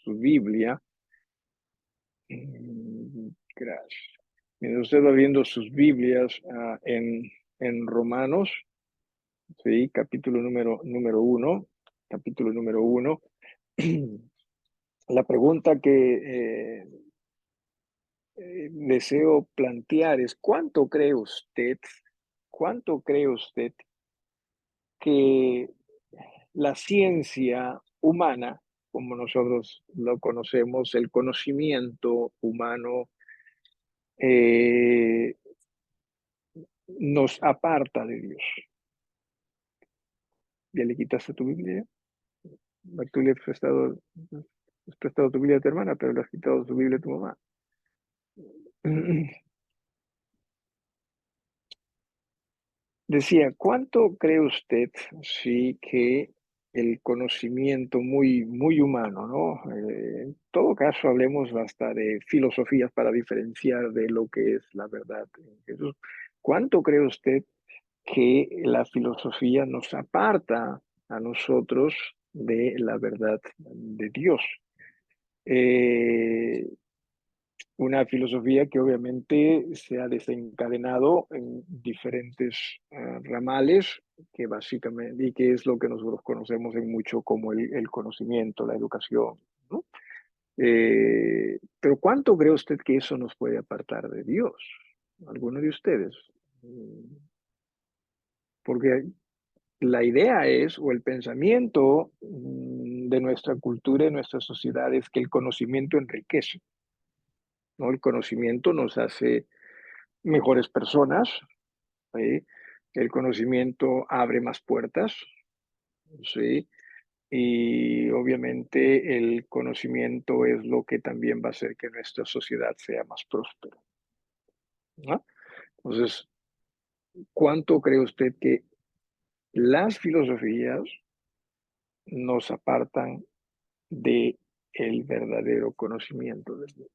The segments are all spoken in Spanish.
su Biblia, gracias. Mientras usted va viendo sus Biblias en Romanos, ¿sí? Capítulo número 1, capítulo número 1. La pregunta que deseo plantear es, cuánto cree usted que la ciencia humana, como nosotros lo conocemos, el conocimiento humano, eh, nos aparta de Dios? ¿Ya le quitaste tu Biblia? Tú le has prestado tu Biblia a tu hermana, pero le has quitado tu Biblia a tu mamá. Decía, ¿cuánto cree usted, sí, que el conocimiento muy humano, ¿no? En todo caso, hablemos hasta de filosofías para diferenciar de lo que es la verdad en Jesús. ¿Cuánto cree usted que la filosofía nos aparta a nosotros de la verdad de Dios? Una filosofía que obviamente se ha desencadenado en diferentes ramales, que básicamente, y que es lo que nosotros conocemos en mucho como el conocimiento, la educación, ¿no? Pero ¿cuánto cree usted que eso nos puede apartar de Dios? ¿Alguno de ustedes? Porque la idea es, o el pensamiento de nuestra cultura y nuestra sociedad es que el conocimiento enriquece, ¿no? El conocimiento nos hace mejores personas, ¿sí? El conocimiento abre más puertas, ¿sí? Y obviamente el conocimiento es lo que también va a hacer que nuestra sociedad sea más próspera, ¿no? Entonces, ¿cuánto cree usted que las filosofías nos apartan de el verdadero conocimiento de Dios?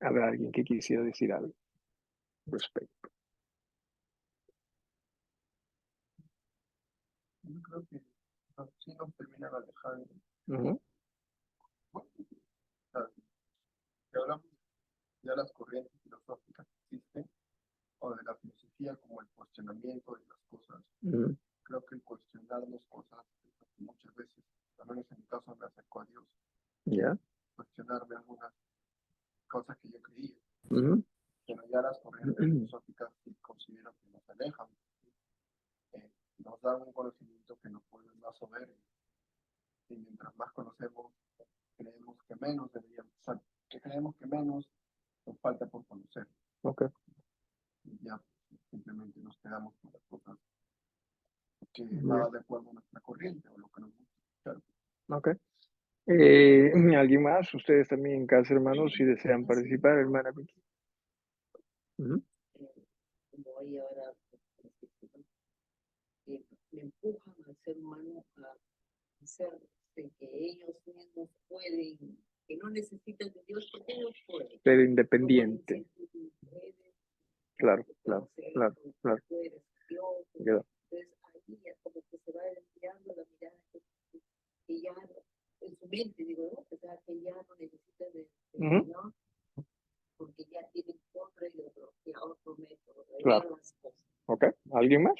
¿Habrá alguien que quisiera decir algo al respecto? Yo creo que sí nos terminan alejando. Ujú. Bueno, o sea, si hablamos ya de las corrientes filosóficas que existen, o de la filosofía como el cuestionamiento de las cosas, Ujú. creo que el cuestionarnos cosas muchas veces, al menos en mi caso, me acercó a Dios, ¿Ya? cuestionarme algunas cosas que yo creía, Ujú. pero ya las corrientes filosóficas sí considero que nos alejan, nos dan un conocimiento que nos vuelve más soberbio, y mientras más conocemos, creemos que menos deberíamos, o sea, que creemos que menos nos falta por conocer, Ok. y ya simplemente nos quedamos con las cosas que Ya. va de acuerdo a nuestra corriente o lo que nos gusta escuchar. Ok. ¿Alguien más? Ustedes también en casa, hermanos, si desean participar, hermana Vicky. Ujú. Como hay ahora, que le empujan al ser humano a hacer de que ellos mismos pueden, que no necesitan de Dios porque ellos pueden. Ser Como independiente. dicen, tú puedes, Claro, puedes claro, hacer claro, esto, claro. tú eres Dios. Ya. Entonces ahí ya como que se va desviando la mirada que ya en su mente, digo, ¿no? O sea, que ya no necesita del Ujú. Señor porque ya tienen otra ideología, otro método de ver Claro. las cosas. Ok. ¿Alguien más?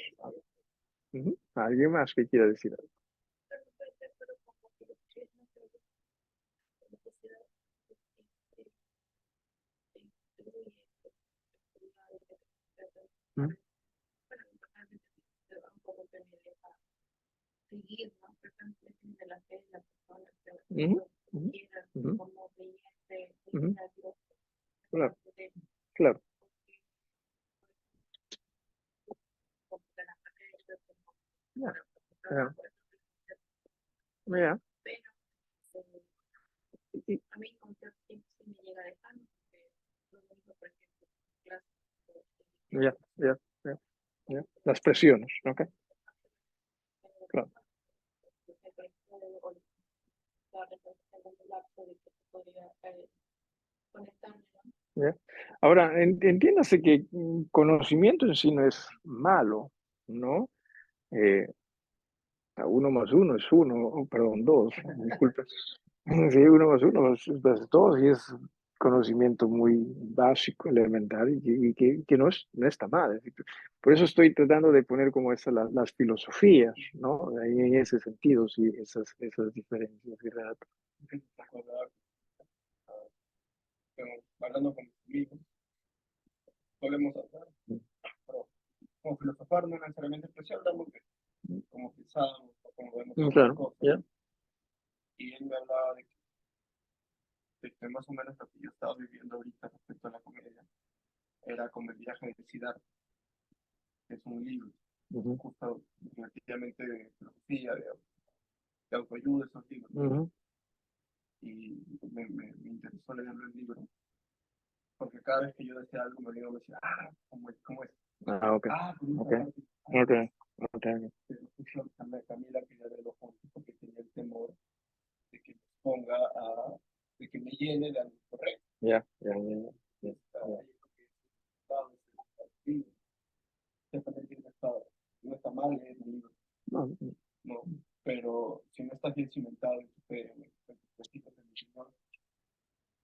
Ujú. ¿Alguien más que quiera decir algo? Ujú. Seguir, ¿no? De la fe de la persona Ujú. que Ujú. quiera, Ujú. como creyente, Ujú. a Dios, Claro, claro. porque la parte de Dios Ya, como ya, ya. pero Y- a mí con cierto tiempo sí me llega a dejar, porque lo único, por ejemplo, clases ya, ya, ya, ya. Las presiones, ok. Claro. Ya. Ahora, entiéndase que conocimiento en sí no es malo, ¿no? Eh, Uno más uno es uno, perdón, dos, disculpe. Sí, uno más uno es dos y es conocimiento muy básico, elemental y que no está mal. Es decir, por eso estoy tratando de poner como esas las filosofías, ¿no? Ahí en ese sentido, sí, esas diferencias y relatos. Recordar, hablando con mis amigos, solemos hablar, pero como filosofar no necesariamente especial, hablamos de cómo pensamos o cómo vemos las Claro, cosas. ya. Y él me hablaba de que más o menos lo que yo estaba viviendo ahorita respecto a la comedia era como el viaje de Siddhartha, que es un libro Ujú, justo relativamente de filosofía, de autoayuda, esos libros. ujú. Y me interesó leer el libro, porque cada vez que yo decía algo, me digo, me decía, ¿cómo es? Ah, ok, Por esa ok, parte, ok, ok, pero justo Camila quería verlo juntos porque tenía el temor de que me ponga de que me llene de algo correcto. ya, ya, ya, ya, ya. No está mal leer un libro, No, no, pero si no estás bien cimentado en tu fe, en tus principios de Señor,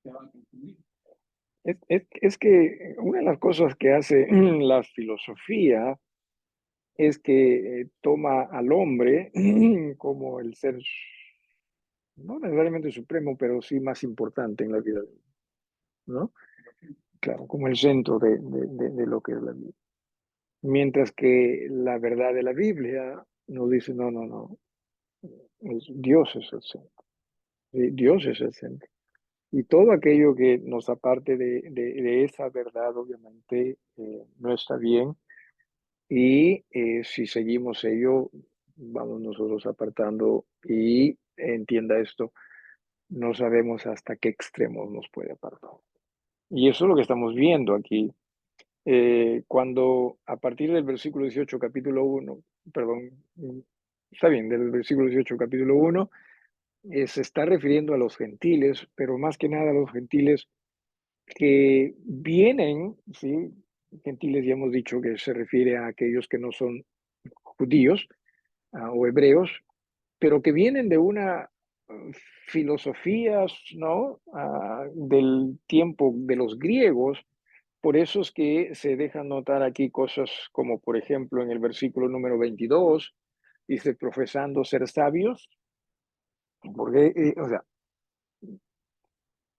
te van a confundir. es que una de las cosas que hace la filosofía es que toma al hombre como el ser, no necesariamente supremo, pero sí más importante en la vida, ¿no? Claro, como el centro de lo que es la vida. Mientras que la verdad de la Biblia nos dice, no, no, no, Dios es el centro, ¿sí? Dios es el centro. Y todo aquello que nos aparte de esa verdad, obviamente, no está bien. Y si seguimos ello, vamos nosotros apartando y entienda esto, no sabemos hasta qué extremos nos puede apartar. Y eso es lo que estamos viendo aquí. Cuando a partir del versículo 18, capítulo 1, perdón, está bien, del versículo 18, capítulo 1, se está refiriendo a los gentiles, pero más que nada a los gentiles que vienen, ¿sí? Gentiles ya hemos dicho que se refiere a aquellos que no son judíos, o hebreos, pero que vienen de una filosofías, ¿no? Del tiempo de los griegos. Por eso es que se dejan notar aquí cosas como, por ejemplo, en el versículo número 22, dice, profesando ser sabios, porque, o sea,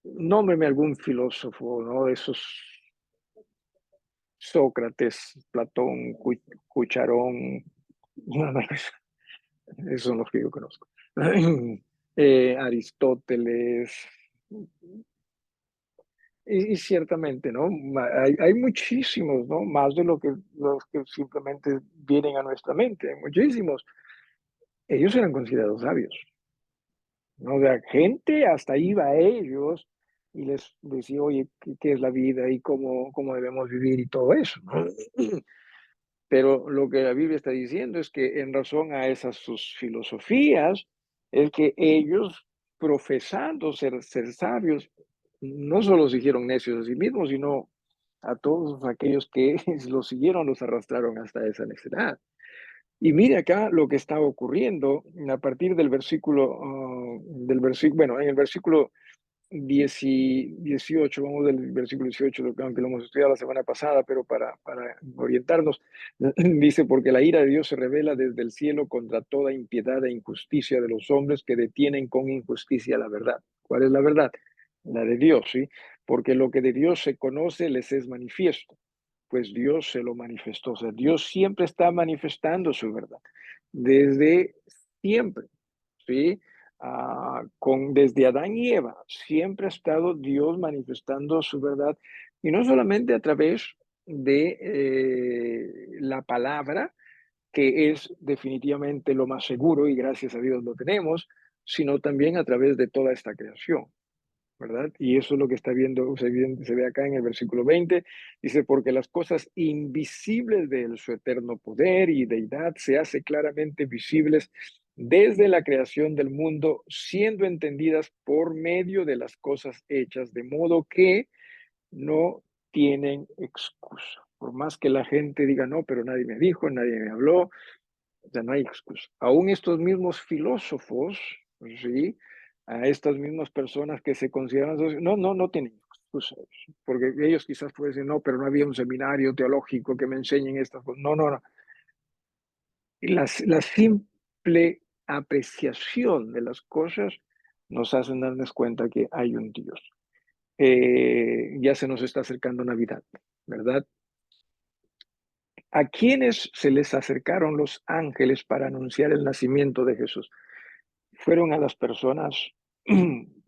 nómbreme algún filósofo, ¿no? Esos Sócrates, Platón, Cucharón, no, no, esos son los que yo conozco. Aristóteles, y ciertamente, ¿no? Hay muchísimos, ¿no? Más de lo que los que simplemente vienen a nuestra mente, hay muchísimos. Ellos eran considerados sabios, ¿no? O sea, gente hasta iba a ellos y les decía, oye, ¿qué es la vida y cómo debemos vivir y todo eso, ¿no? Pero lo que la Biblia está diciendo es que en razón a esas sus filosofías, es que ellos, profesando ser sabios, no solo se hicieron necios a sí mismos, sino a todos aquellos que los siguieron, los arrastraron hasta esa necedad. Y mire acá lo que está ocurriendo a partir del versículo, bueno, en el versículo 18, vamos del versículo 18, aunque lo hemos estudiado la semana pasada, pero para orientarnos, dice, porque la ira de Dios se revela desde el cielo contra toda impiedad e injusticia de los hombres que detienen con injusticia la verdad. ¿Cuál es la verdad? La de Dios, ¿sí? Porque lo que de Dios se conoce les es manifiesto, pues Dios se lo manifestó. O sea, Dios siempre está manifestando su verdad, desde siempre, ¿sí? Desde Adán y Eva, siempre ha estado Dios manifestando su verdad, y no solamente a través de la palabra, que es definitivamente lo más seguro y gracias a Dios lo tenemos, sino también a través de toda esta creación. ¿Verdad? Y eso es lo que está viendo, se ve acá en el versículo 20, dice, porque las cosas invisibles de su eterno poder y deidad se hace claramente visibles desde la creación del mundo, siendo entendidas por medio de las cosas hechas, de modo que no tienen excusa. Por más que la gente diga, no, pero nadie me dijo, nadie me habló, O sea, no hay excusa. Aún estos mismos filósofos, ¿sí? A estas mismas personas que se consideran, no tienen excusa. Porque ellos quizás pueden decir, no, pero no había un seminario teológico que me enseñen estas cosas. No. Y la simple apreciación de las cosas nos hacen darnos cuenta que hay un Dios. Ya se nos está acercando Navidad, ¿verdad? ¿A quiénes se les acercaron los ángeles para anunciar el nacimiento de Jesús? ¿Fueron a las personas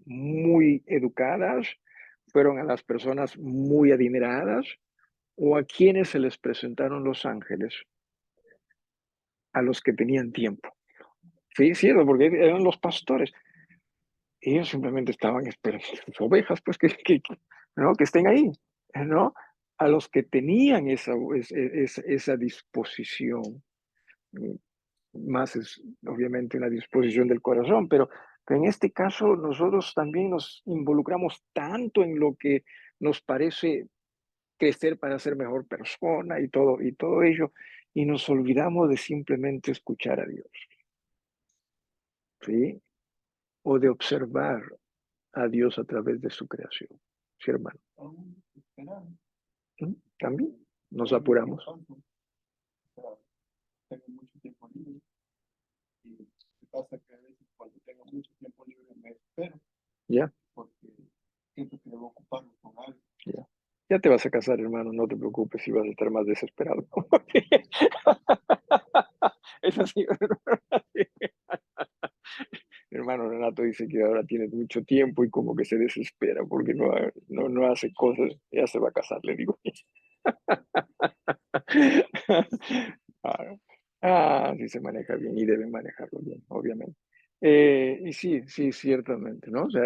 muy educadas? ¿Fueron a las personas muy adineradas? ¿O a quiénes se les presentaron los ángeles? A los que tenían tiempo. Sí, cierto, porque eran los pastores. Ellos simplemente estaban esperando sus ovejas, pues ¿no? Que estén ahí, ¿no? A los que tenían esa disposición, más es obviamente una disposición del corazón, pero en este caso nosotros también nos involucramos tanto en lo que nos parece crecer para ser mejor persona y todo ello, y nos olvidamos de simplemente escuchar a Dios, ¿sí? O de observar a Dios a través de su creación, ¿sí, hermano? Aún esperando. También nos Tengo apuramos. tiempo, o sea, tengo mucho tiempo libre. Y me pasa que a veces cuando tengo mucho tiempo libre me espero, Ya, porque siento que debo ocuparme con algo. ya. Ya te vas a casar, hermano, no te preocupes si vas a estar más desesperado. Es así, hermano Renato dice que ahora tienes mucho tiempo y como que se desespera porque no hace cosas, ya se va a casar, le digo. Sí se maneja bien y deben manejarlo bien, obviamente. Y sí, ciertamente, ¿no? O sea,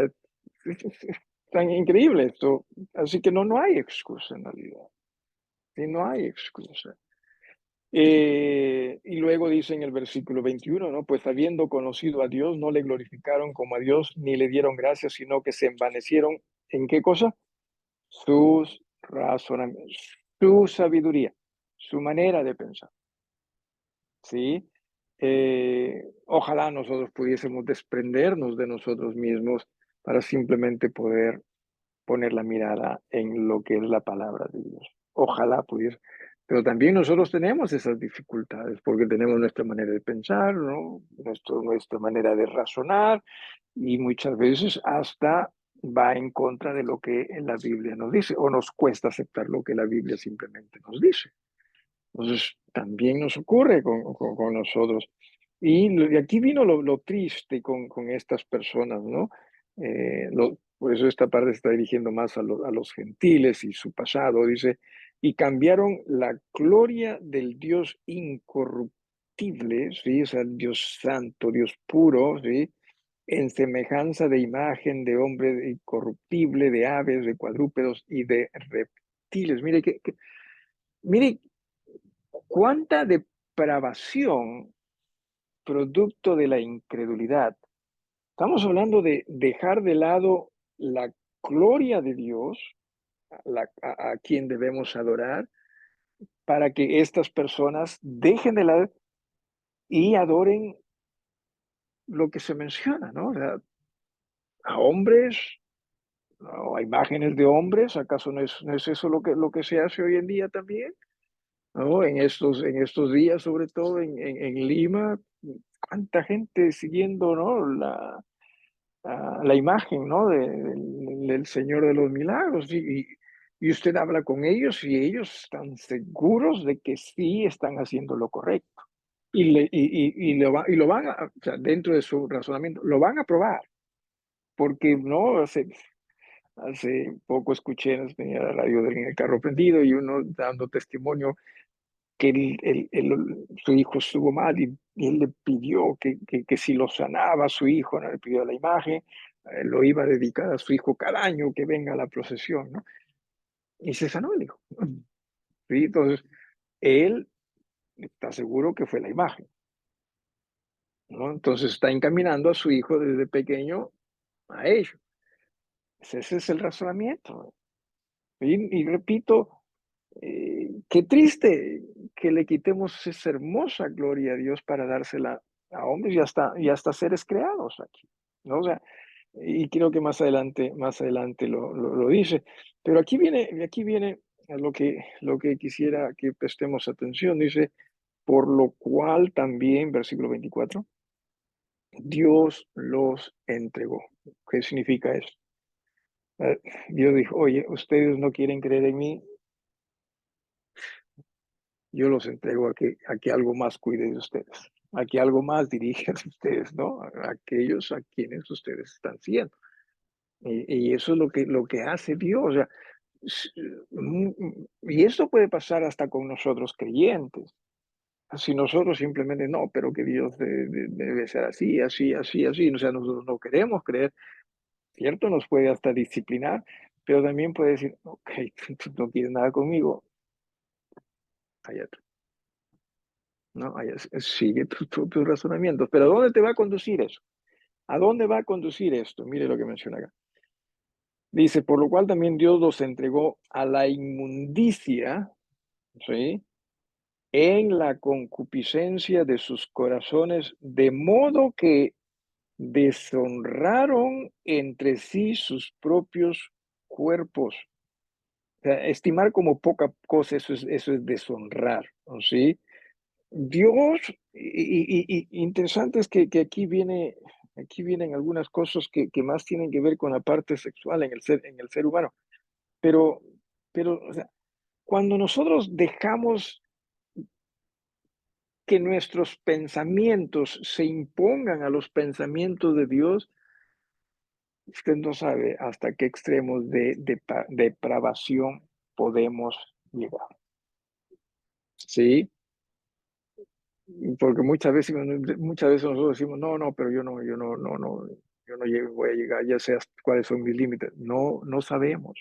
es tan increíble esto. Así que no hay excusa en realidad. Sí, no hay excusa. Y luego dice en el versículo 21, ¿no? Pues habiendo conocido a Dios, no le glorificaron como a Dios, ni le dieron gracias, sino que se envanecieron. ¿En qué cosa? Sus razonamientos, su sabiduría, su manera de pensar. ¿Sí? Ojalá nosotros pudiésemos desprendernos de nosotros mismos para simplemente poder poner la mirada en lo que es la palabra de Dios. Ojalá pudiese. Pero también nosotros tenemos esas dificultades porque tenemos nuestra manera de pensar, ¿no? Nuestra manera de razonar y muchas veces hasta va en contra de lo que la Biblia nos dice o nos cuesta aceptar lo que la Biblia simplemente nos dice. Entonces, también nos ocurre con nosotros. Y aquí vino lo triste con estas personas, ¿no? Por eso esta parte se está dirigiendo más a los gentiles y su pasado. Dice, y cambiaron la gloria del Dios incorruptible, ¿sí? O sea, Dios santo, Dios puro, ¿sí? En semejanza de imagen de hombre incorruptible, de aves, de cuadrúpedos y de reptiles. Mire cuánta depravación producto de la incredulidad. Estamos hablando de dejar de lado la gloria de Dios, a quien debemos adorar, para que estas personas dejen de lado y adoren lo que se menciona, ¿no? O sea, a hombres, ¿no? A imágenes de hombres, ¿acaso no es eso lo que se hace hoy en día también? ¿No? En estos días, sobre todo en Lima, cuánta gente siguiendo, ¿no? La imagen, ¿no? Del Señor de los Milagros. Y usted habla con ellos y ellos están seguros de que sí están haciendo lo correcto. Y lo van a, o sea, dentro de su razonamiento, lo van a probar. Porque no, hace poco escuché, tenía la radio en el carro prendido y uno dando testimonio que su hijo estuvo mal y él le pidió que si lo sanaba a su hijo, no le pidió la imagen, lo iba a dedicar a su hijo cada año que venga a la procesión, ¿no? Y se sanó el hijo. ¿Sí? Entonces, él está seguro que fue la imagen, ¿no? Entonces está encaminando a su hijo desde pequeño a ello. Ese es el razonamiento. Y repito, qué triste que le quitemos esa hermosa gloria a Dios para dársela a hombres y hasta seres creados aquí, ¿no? O sea, y creo que más adelante lo dice. Pero aquí viene a lo que quisiera que prestemos atención. Dice, por lo cual también, versículo 24, Dios los entregó. ¿Qué significa eso? Dios dijo, oye, ustedes no quieren creer en mí, yo los entrego a que algo más cuide de ustedes, a que algo más dirija de ustedes, ¿no? A aquellos a quienes ustedes están siendo. Y eso es lo que hace Dios. O sea, y esto puede pasar hasta con nosotros creyentes. Si nosotros simplemente no, pero que Dios debe ser así, así, así, así. O sea, nosotros no queremos creer, ¿cierto? Nos puede hasta disciplinar, pero también puede decir, ok, tú no quieres nada conmigo, allá tú, ¿no? Allá, sigue tus razonamientos. Pero ¿a dónde te va a conducir eso? ¿A dónde va a conducir esto? Mire lo que menciona acá. Dice, por lo cual también Dios los entregó a la inmundicia, ¿sí? En la concupiscencia de sus corazones, de modo que deshonraron entre sí sus propios cuerpos. O sea, estimar como poca cosa, eso es deshonrar, ¿no? ¿Sí? Dios, interesante es que aquí vienen algunas cosas que más tienen que ver con la parte sexual en el ser humano, pero, o sea, cuando nosotros dejamos que nuestros pensamientos se impongan a los pensamientos de Dios, usted no sabe hasta qué extremos de depravación podemos llegar. ¿Sí? Porque muchas veces nosotros decimos, no, pero yo no voy a llegar, ya sé cuáles son mis límites. No, no sabemos.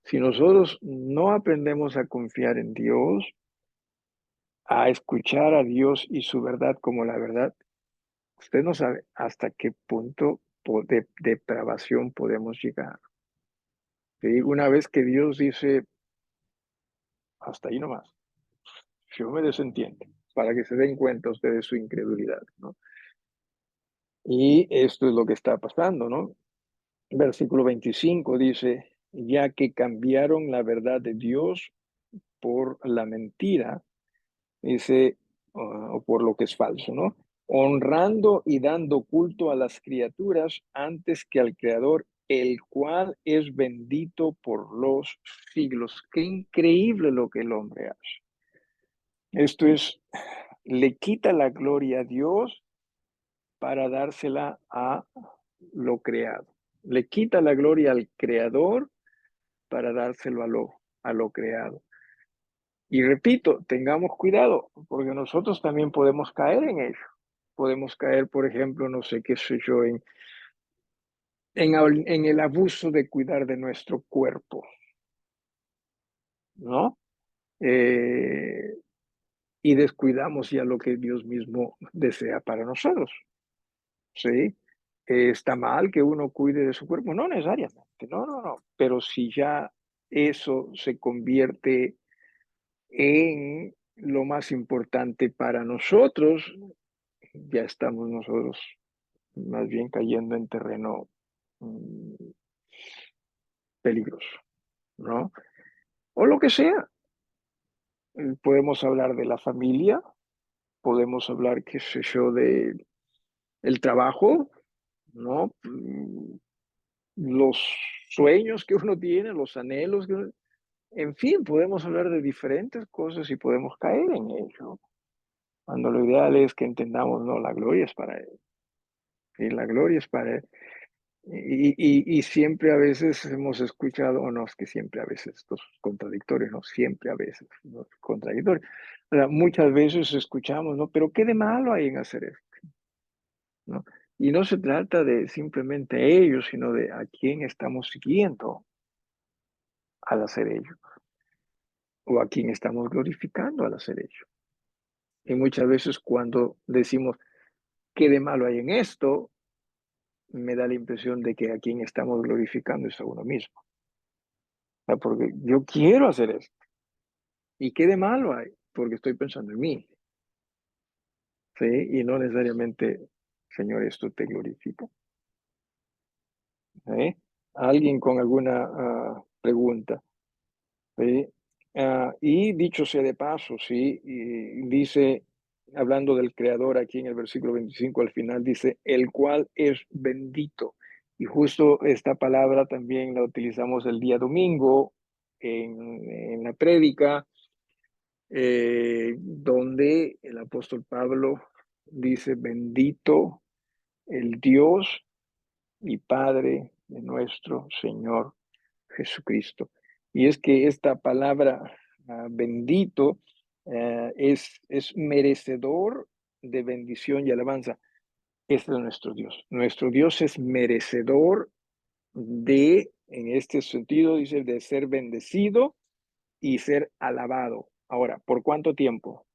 Si nosotros no aprendemos a confiar en Dios, a escuchar a Dios y su verdad como la verdad, usted no sabe hasta qué punto de depravación podemos llegar. ¿Sí? Una vez que Dios dice, hasta ahí nomás, yo me desentiendo, para que se den cuenta ustedes de su incredulidad, ¿no? Y esto es lo que está pasando, ¿no? Versículo 25 dice, ya que cambiaron la verdad de Dios por la mentira, dice, o por lo que es falso, ¿no? Honrando y dando culto a las criaturas antes que al Creador, el cual es bendito por los siglos. Qué increíble lo que el hombre hace. Esto es, le quita la gloria a Dios para dársela a lo creado. Le quita la gloria al Creador para dárselo a lo creado. Y repito, tengamos cuidado, porque nosotros también podemos caer en ello. Podemos caer, por ejemplo, no sé qué sé yo, en el abuso de cuidar de nuestro cuerpo, ¿no? Y descuidamos ya lo que Dios mismo desea para nosotros, ¿sí? ¿Está mal que uno cuide de su cuerpo? No necesariamente, no. Pero si ya eso se convierte en lo más importante para nosotros, ya estamos nosotros más bien cayendo en terreno mm, peligroso, ¿no? O lo que sea. Podemos hablar de la familia, podemos hablar, qué sé yo, de el trabajo, ¿no? Los sueños que uno tiene, los anhelos en fin, podemos hablar de diferentes cosas y podemos caer en ello. Cuando lo ideal es que entendamos, no, la gloria es para Él. Y la gloria es para Él. Y siempre a veces hemos escuchado, o no, es que siempre a veces, esto es contradictorio, no, siempre a veces, ¿no? Contradictorio. O sea, muchas veces escuchamos, ¿no? Pero ¿qué de malo hay en hacer esto? ¿No? Y no se trata de simplemente ellos, sino de a quién estamos siguiendo al hacer ello, o a quién estamos glorificando al hacer ello. Y muchas veces cuando decimos, ¿qué de malo hay en esto? Me da la impresión de que a quien estamos glorificando es a uno mismo. O sea, porque yo quiero hacer esto, ¿Y qué de malo hay? Porque estoy pensando en mí, ¿sí? Y no necesariamente, Señor, esto te glorifica. ¿Sí? ¿Alguien con alguna pregunta? ¿Sí? Y dicho sea de paso, ¿sí? Y dice, hablando del Creador aquí en el versículo 25 al final, dice, el cual es bendito. Y justo esta palabra también la utilizamos el día domingo en la prédica, donde el apóstol Pablo dice, bendito el Dios y Padre de nuestro Señor Jesucristo. Y es que esta palabra bendito es merecedor de bendición y alabanza. Este es nuestro Dios. Nuestro Dios es merecedor de, en este sentido, dice, de ser bendecido y ser alabado. Ahora, ¿por cuánto tiempo?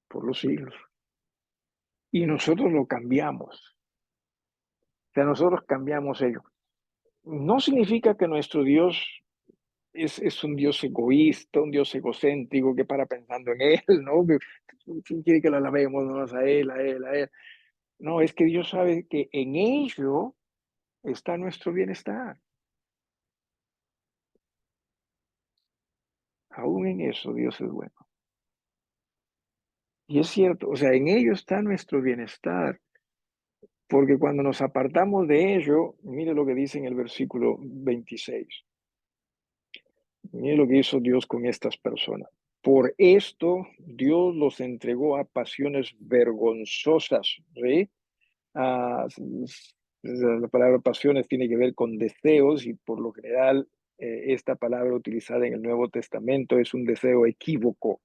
Por los siglos. Y nosotros lo cambiamos. O sea, nosotros cambiamos ello. No significa que nuestro Dios es un Dios egoísta, un Dios egocéntrico que para pensando en Él, ¿no? ¿Quién quiere que lo alabemos? No, a Él, a Él, a Él. No, es que Dios sabe que en ello está nuestro bienestar. Aún en eso Dios es bueno. Y es cierto, o sea, en ello está nuestro bienestar. Porque cuando nos apartamos de ello, mire lo que dice en el versículo 26. Mire lo que hizo Dios con estas personas. Por esto Dios los entregó a pasiones vergonzosas. ¿Sí? La palabra pasiones tiene que ver con deseos y por lo general esta palabra utilizada en el Nuevo Testamento es un deseo equívoco.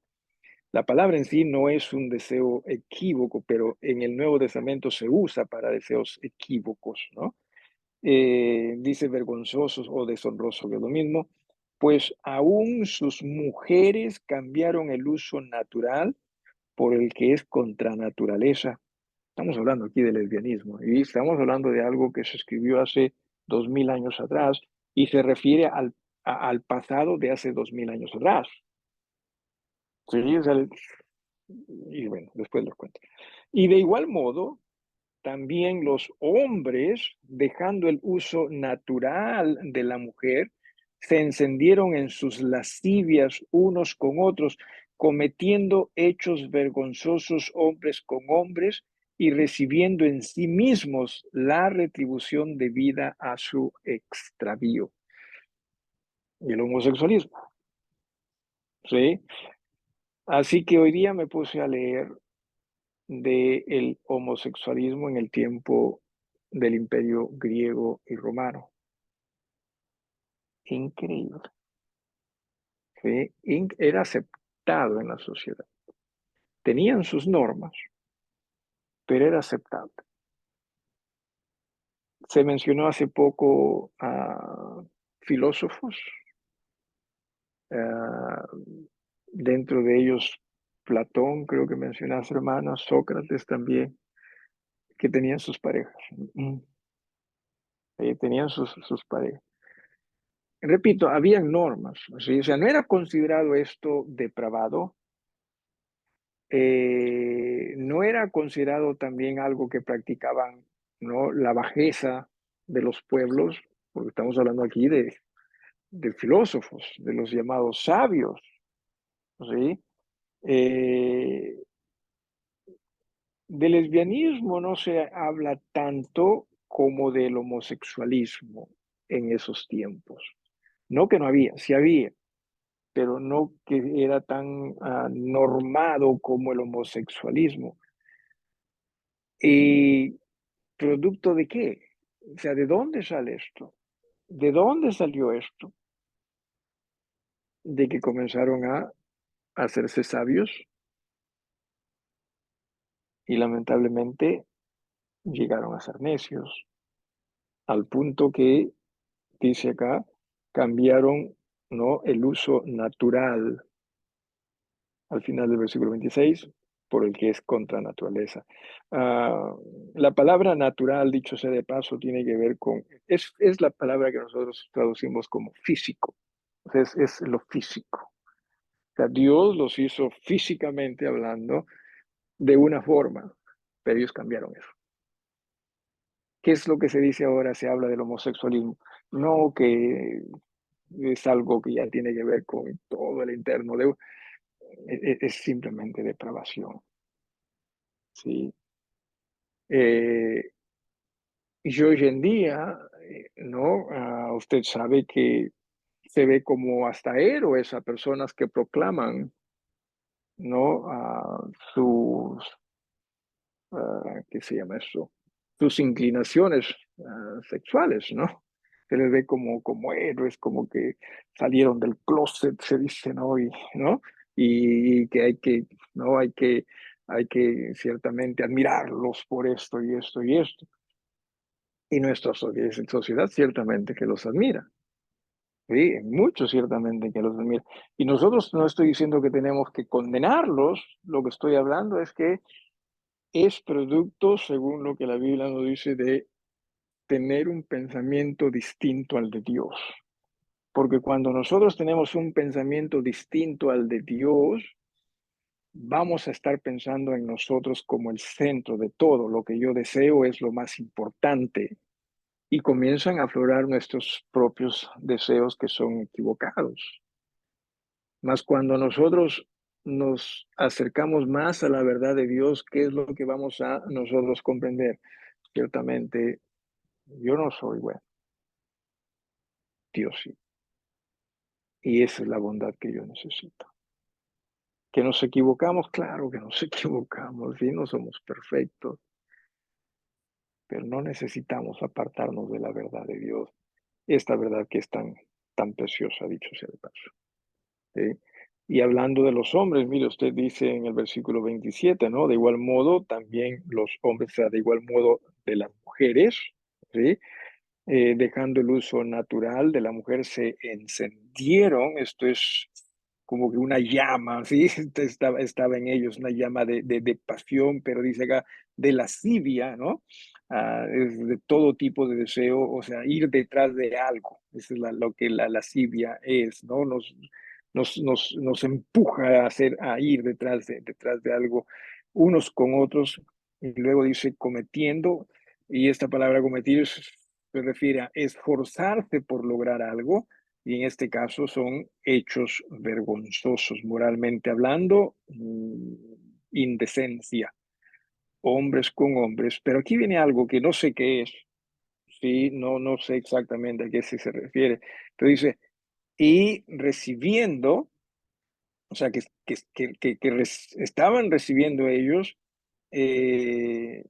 La palabra en sí no es un deseo equívoco, pero en el Nuevo Testamento se usa para deseos equívocos, ¿no? Dice vergonzosos o deshonrosos, que es lo mismo, pues aún sus mujeres cambiaron el uso natural por el que es contra naturaleza. Estamos hablando aquí del lesbianismo y estamos hablando de algo que se escribió hace 2000 años atrás y se refiere al pasado de hace 2000 años atrás. Sí, o sea, y bueno, después les cuento. Y de igual modo, también los hombres, dejando el uso natural de la mujer, se encendieron en sus lascivias unos con otros, cometiendo hechos vergonzosos hombres con hombres y recibiendo en sí mismos la retribución debida a su extravío. Y el homosexualismo, ¿sí? Así que hoy día me puse a leer del homosexualismo en el tiempo del Imperio griego y romano. Increíble. ¿Sí? Era aceptado en la sociedad. Tenían sus normas, pero era aceptable. Se mencionó hace poco a filósofos, dentro de ellos Platón, creo que mencionaste, hermanas, Sócrates también, que tenían sus parejas. Tenían sus parejas. Repito, habían normas, ¿sí? O sea, no era considerado esto depravado, no era considerado también algo que practicaban, ¿no? La bajeza de los pueblos, porque estamos hablando aquí de filósofos, de los llamados sabios, ¿sí? Eh, del lesbianismo no se habla tanto como del homosexualismo en esos tiempos. No que no había, sí había, pero no que era tan normado como el homosexualismo. ¿Y producto de qué? O sea, ¿de dónde sale esto? ¿De dónde salió esto? De que comenzaron a hacerse sabios y lamentablemente llegaron a ser necios, al punto que, dice acá, cambiaron, ¿no?, el uso natural al final del versículo 26 por el que es contra naturaleza. La palabra natural, dicho sea de paso, tiene que ver con, es la palabra que nosotros traducimos como físico, Es lo físico. O sea, Dios los hizo físicamente hablando de una forma, pero ellos cambiaron eso. ¿Qué es lo que se dice ahora? Se habla del homosexualismo. No, que es algo que ya tiene que ver con todo el interno. Es simplemente depravación. ¿Sí? Y hoy en día, ¿no? Usted sabe que se ve como hasta héroes a personas que proclaman, ¿no? Sus, ¿qué se llama eso? Sus inclinaciones sexuales, ¿no? Se les ve como héroes, como que salieron del closet, se dice, ¿no? ¿no? Y que ¿no? Hay que ciertamente admirarlos por esto y esto y esto. Y nuestra sociedad ciertamente que los admira. Sí, muchos ciertamente que los admira. Y nosotros no estoy diciendo que tenemos que condenarlos, lo que estoy hablando es que es producto, según lo que la Biblia nos dice, de tener un pensamiento distinto al de Dios. Porque cuando nosotros tenemos un pensamiento distinto al de Dios, vamos a estar pensando en nosotros como el centro de todo. Lo que yo deseo es lo más importante. Y comienzan a aflorar nuestros propios deseos que son equivocados. Mas cuando nosotros nos acercamos más a la verdad de Dios, ¿qué es lo que vamos a nosotros comprender? Ciertamente, yo no soy bueno, Dios sí. Y esa es la bondad que yo necesito. Que nos equivocamos, claro que nos equivocamos, sí, no somos perfectos, pero no necesitamos apartarnos de la verdad de Dios, esta verdad que es tan preciosa, dicho sea de paso. ¿Sí? Y hablando de los hombres, mire, usted dice en el versículo 27, ¿no? De igual modo, también los hombres, o sea, de igual modo de las mujeres, ¿sí? Dejando el uso natural de la mujer, se encendieron, esto es como que una llama, ¿sí? Estaba en ellos una llama de pasión, pero dice acá, de lascivia, ¿no? Es de todo tipo de deseo, o sea, ir detrás de algo, eso es lo que la lascivia es, ¿no? Nos empuja a ir detrás de algo unos con otros, y luego dice cometiendo, y esta palabra cometer se refiere a esforzarse por lograr algo, y en este caso son hechos vergonzosos, moralmente hablando, indecencia, hombres con hombres. Pero aquí viene algo que no sé qué es, sí, no sé exactamente a qué se refiere, pero dice, y recibiendo, o sea, estaban recibiendo ellos eh,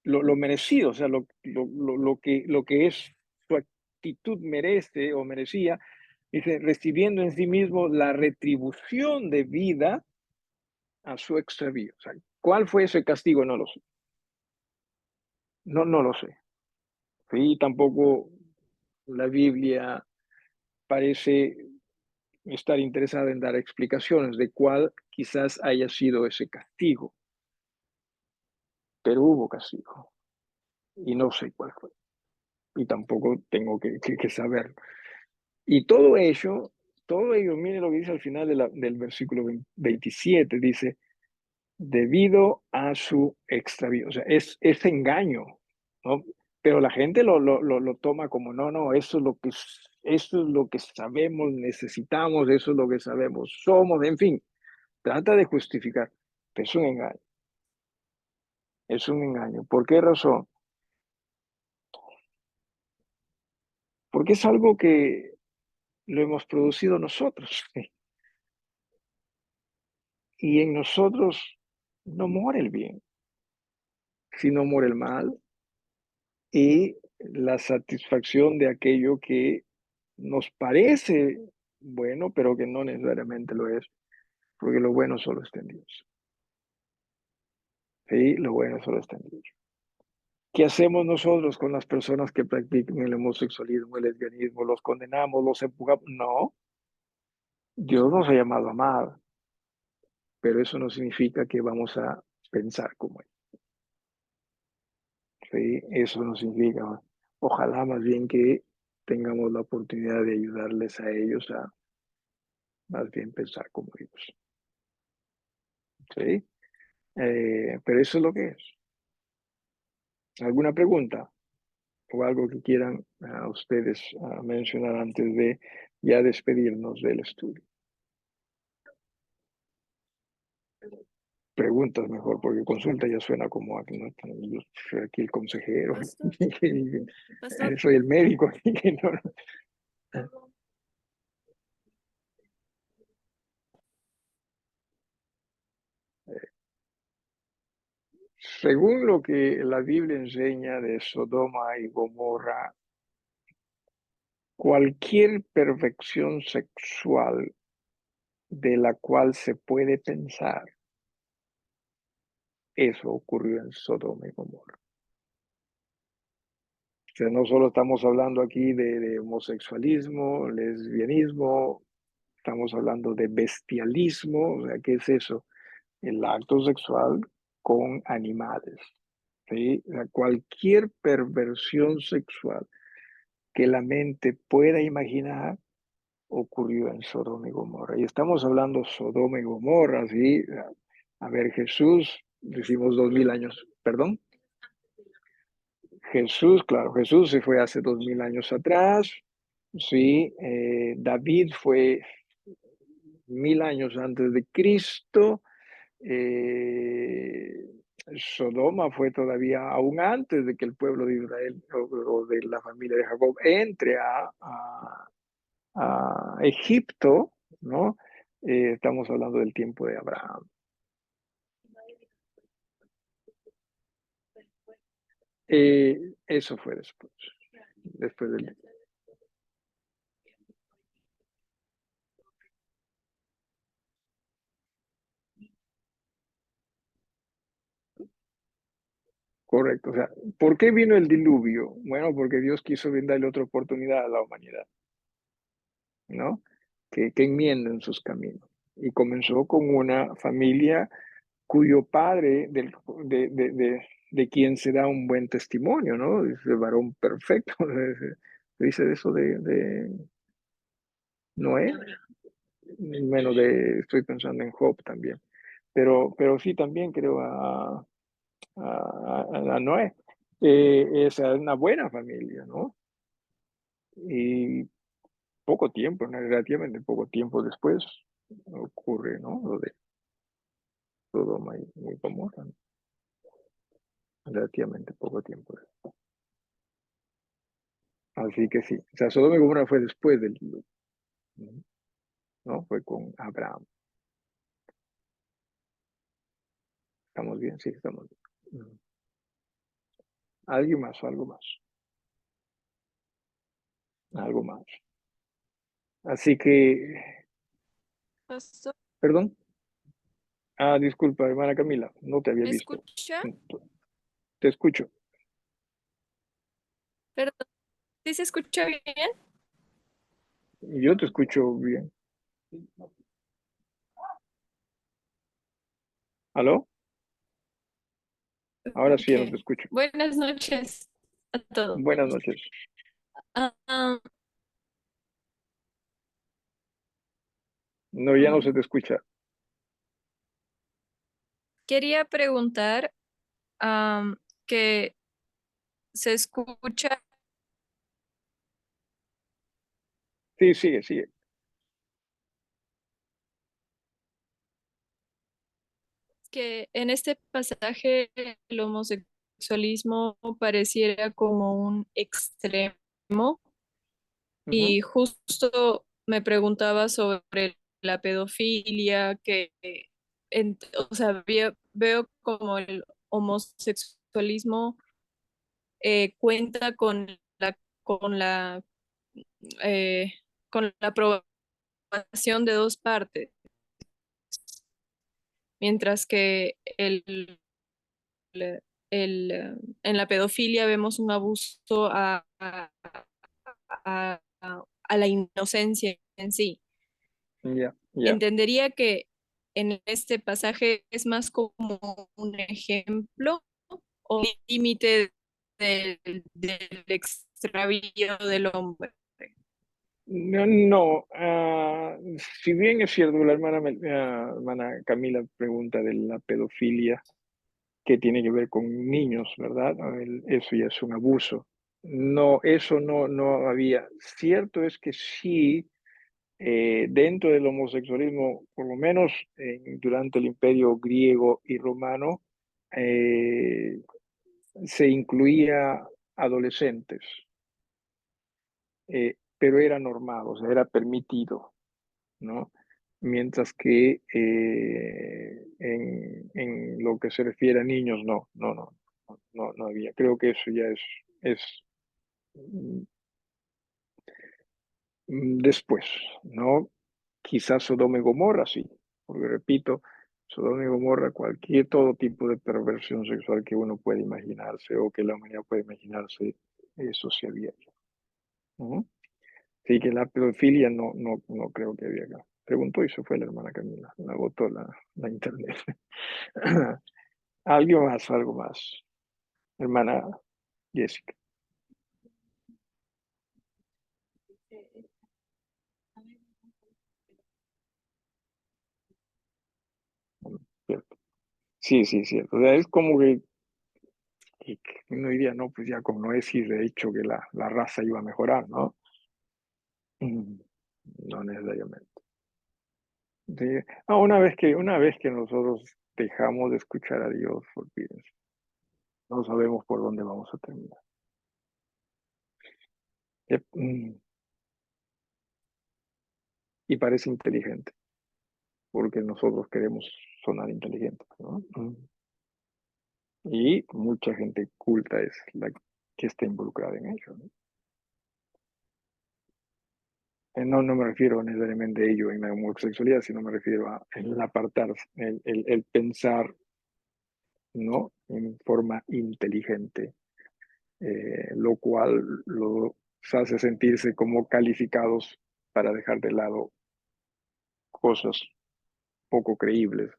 lo merecido, o sea, lo que es su actitud merece o merecía, dice, recibiendo en sí mismo la retribución de vida a su extravío. O sea, ¿cuál fue ese castigo? No lo sé. No lo sé. Sí, tampoco la Biblia parece estar interesada en dar explicaciones de cuál quizás haya sido ese castigo, pero hubo castigo y no sé cuál fue y tampoco tengo que saberlo. Y todo ello, mire lo que dice al final del versículo 27, dice, debido a su extravío, o sea, es engaño, ¿no? Pero la gente lo toma como, no, eso es lo que sabemos, necesitamos, eso es lo que sabemos, somos, en fin, trata de justificar, pero es un engaño, es un engaño. ¿Por qué razón? Porque es algo que lo hemos producido nosotros. Y en nosotros no muere el bien, sino muere el mal y la satisfacción de aquello que nos parece bueno, pero que no necesariamente lo es, porque lo bueno solo está en Dios. Sí, lo bueno solo está en Dios. ¿Qué hacemos nosotros con las personas que practican el homosexualismo, el lesbianismo? ¿Los condenamos, los empujamos? No, Dios nos ha llamado a amar, pero eso no significa que vamos a pensar como él. Sí, eso no significa. Ojalá más bien que tengamos la oportunidad de ayudarles a ellos a más bien pensar como ellos. ¿Sí? Pero eso es lo que es. ¿Alguna pregunta o algo que quieran ustedes mencionar antes de ya despedirnos del estudio? Preguntas mejor, porque consulta ya suena como aquí, ¿no? Yo soy aquí el consejero, Pastor, pastor, soy el médico. No. Según lo que la Biblia enseña de Sodoma y Gomorra, cualquier perfección sexual de la cual se puede pensar, eso ocurrió en Sodoma y Gomorra. O sea, no solo estamos hablando aquí de homosexualismo, lesbianismo, estamos hablando de bestialismo. O sea, ¿qué es eso? El acto sexual con animales. ¿Sí? O sea, cualquier perversión sexual que la mente pueda imaginar ocurrió en Sodoma y Gomorra. Y estamos hablando Sodoma y Gomorra, ¿sí? A ver, Jesús, decimos 2000 años, perdón. Jesús, claro, Jesús se fue hace 2000 años atrás, sí. David fue 1000 años antes de Cristo. eh, Sodoma fue todavía aún antes de que el pueblo de Israel o de la familia de Jacob entre a Egipto, ¿no? Estamos hablando del tiempo de Abraham. Eso fue después del... Correcto. O sea, ¿por qué vino el diluvio? Bueno, porque Dios quiso brindarle otra oportunidad a la humanidad, ¿no? Que enmienden sus caminos. Y comenzó con una familia cuyo padre, de quien se da un buen testimonio, ¿no? Dice, el varón perfecto. Dice eso de Noé. Bueno, estoy pensando en Job también. Pero sí también creo a Noé. Es una buena familia, ¿no? Y poco tiempo, ¿no? Relativamente poco tiempo después ocurre, ¿no? Lo de Sodoma y Gomorra, ¿no? Relativamente poco tiempo después. Así que sí, o sea, Sodoma y Gomorra fue después del diluvio, ¿no? Fue con Abraham. ¿Estamos bien? Sí, estamos bien. ¿Alguien más o algo más? Algo más. Así que, pastor, perdón. Disculpa, hermana Camila, no te había ¿me visto. escucha? Te escucho. Perdón, ¿sí se escucha bien? Yo te escucho bien. ¿Aló? Ahora sí ya no te Ok. escucho. Buenas noches a todos. Buenas noches. Ah, No, ya no se te escucha. quería preguntar que se escucha Sí, sigue, sigue. que en este pasaje el homosexualismo pareciera como un extremo Ujú. y justo me preguntaba sobre la pedofilia, o sea, veo como el homosexualismo cuenta con la, eh, con la aprobación de dos partes, mientras que en la pedofilia vemos un abuso a la inocencia en sí. Ya, ya. Entendería que en este pasaje es más como un ejemplo o límite del extravío del hombre. No, no, si bien es cierto, la hermana Camila pregunta de la pedofilia, que tiene que ver con niños, ¿verdad? Eso ya es un abuso. No, eso no había. Cierto es que sí, dentro del homosexualismo, por lo menos durante el imperio griego y romano, eh, se incluía adolescentes, pero era normado, o sea, era permitido, ¿no? Mientras que en lo que se refiere a niños, no había. Creo que eso ya es mm, después, ¿no? Quizás Sodoma y Gomorra, sí, porque repito, Sodoma y Gomorra, todo tipo de perversión sexual que uno puede imaginarse o que la humanidad puede imaginarse, eso sí había. ¿No? Sí, que la pedofilia no creo que había acá. Preguntó y se fue la hermana Camila, la agotó la internet. Algo más, hermana Jessica. Cierto. Sí, sí, cierto. O sea, es como que uno diría, no, pues ya como no es y de hecho que la raza iba a mejorar, ¿no? Mm, No necesariamente. Sí. Una vez que nosotros dejamos de escuchar a Dios, olvídense, no sabemos por dónde vamos a terminar. Yep. Y parece inteligente, porque nosotros queremos sonar inteligentes, ¿no? Y mucha gente culta es la que está involucrada en ello, ¿no? No me refiero necesariamente a ello en la homosexualidad, sino me refiero a el apartar, el pensar, ¿no? En forma inteligente, lo cual los hace sentirse como calificados para dejar de lado cosas poco creíbles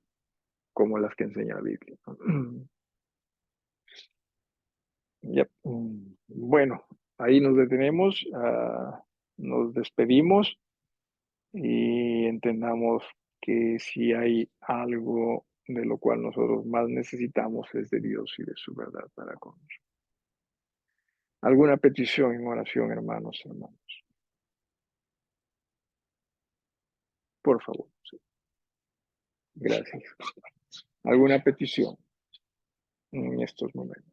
como las que enseña la Biblia, ¿no? Yep. Bueno, ahí nos detenemos, nos despedimos y entendamos que si hay algo de lo cual nosotros más necesitamos es de Dios y de su verdad para con nosotros. ¿Alguna petición en oración, hermanos? Por favor. Sí. Gracias. ¿Alguna petición en estos momentos?